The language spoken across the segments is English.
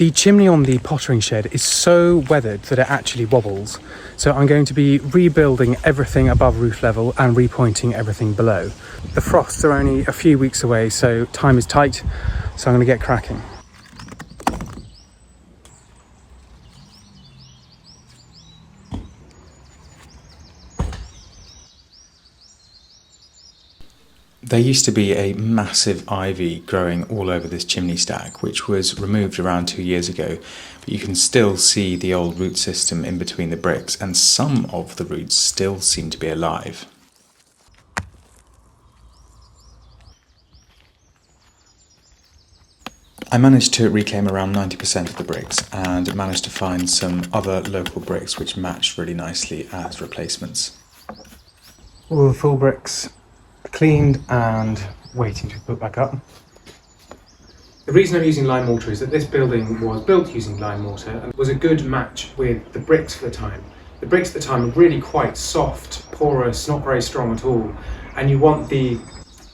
The chimney on the pottering shed is so weathered that it actually wobbles. So I'm going to be rebuilding everything above roof level and repointing everything below. The frosts are only a few weeks away, so time is tight, so I'm going to get cracking. There used to be a massive ivy growing all over this chimney stack, which was removed around 2 years ago, but you can still see the old root system in between the bricks, and some of the roots still seem to be alive. I managed to reclaim around 90% of the bricks and managed to find some other local bricks which matched really nicely as replacements. All the full bricks cleaned and waiting to be put back up. The reason I'm using lime mortar is that this building was built using lime mortar and was a good match with the bricks for the time. The bricks at the time are really quite soft, porous, not very strong at all, and you want the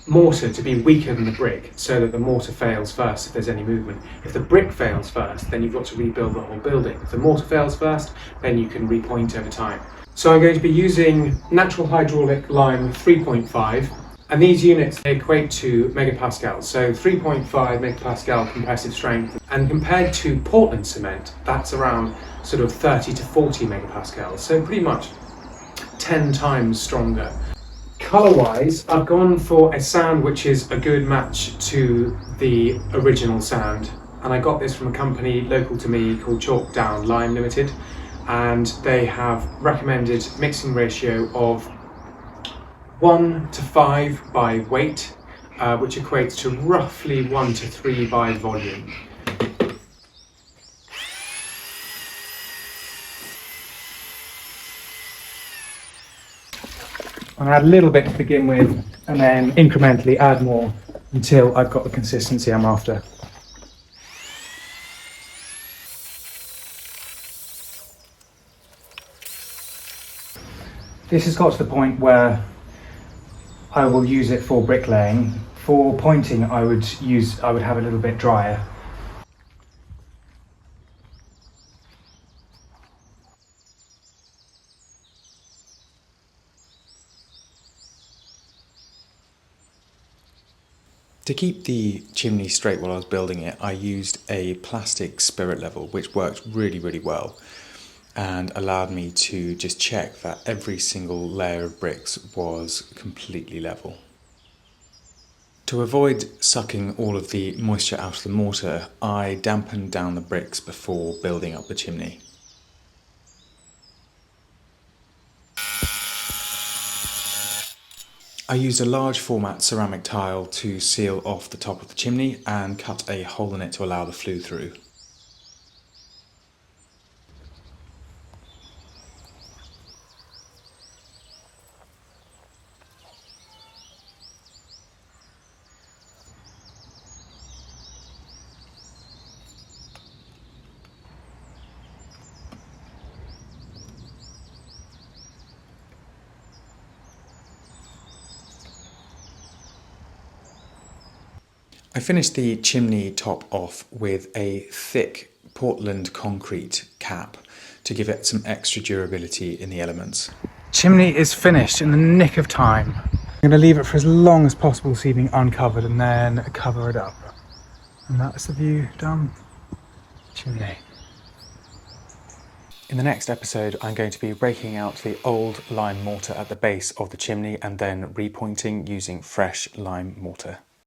mortar to be weaker than the brick so that the mortar fails first if there's any movement. If the brick fails first, then you've got to rebuild the whole building. If the mortar fails first, then you can repoint over time. So I'm going to be using natural hydraulic lime 3.5, and these units equate to megapascals, so 3.5 megapascal compressive strength, and compared to Portland cement, that's around sort of 30 to 40 megapascals, so pretty much 10 times stronger. Colour-wise, I've gone for a sand which is a good match to the original sand, and I got this from a company local to me called Chalk Down Lime Limited, and they have recommended mixing ratio of 1 to 5 by weight, which equates to roughly 1 to 3 by volume. I'm going to add a little bit to begin with and then incrementally add more until I've got the consistency I'm after. This has got to the point where I will use it for bricklaying. For pointing, I would have a little bit drier. To keep the chimney straight while I was building it, I used a plastic spirit level, which worked really, really well and allowed me to just check that every single layer of bricks was completely level. To avoid sucking all of the moisture out of the mortar, I dampened down the bricks before building up the chimney. I used a large format ceramic tile to seal off the top of the chimney and cut a hole in it to allow the flue through. I finished the chimney top off with a thick Portland concrete cap to give it some extra durability in the elements. Chimney is finished in the nick of time. I'm going to leave it for as long as possible this evening uncovered and then cover it up. And that's the view done. Chimney. In the next episode, I'm going to be raking out the old lime mortar at the base of the chimney and then repointing using fresh lime mortar.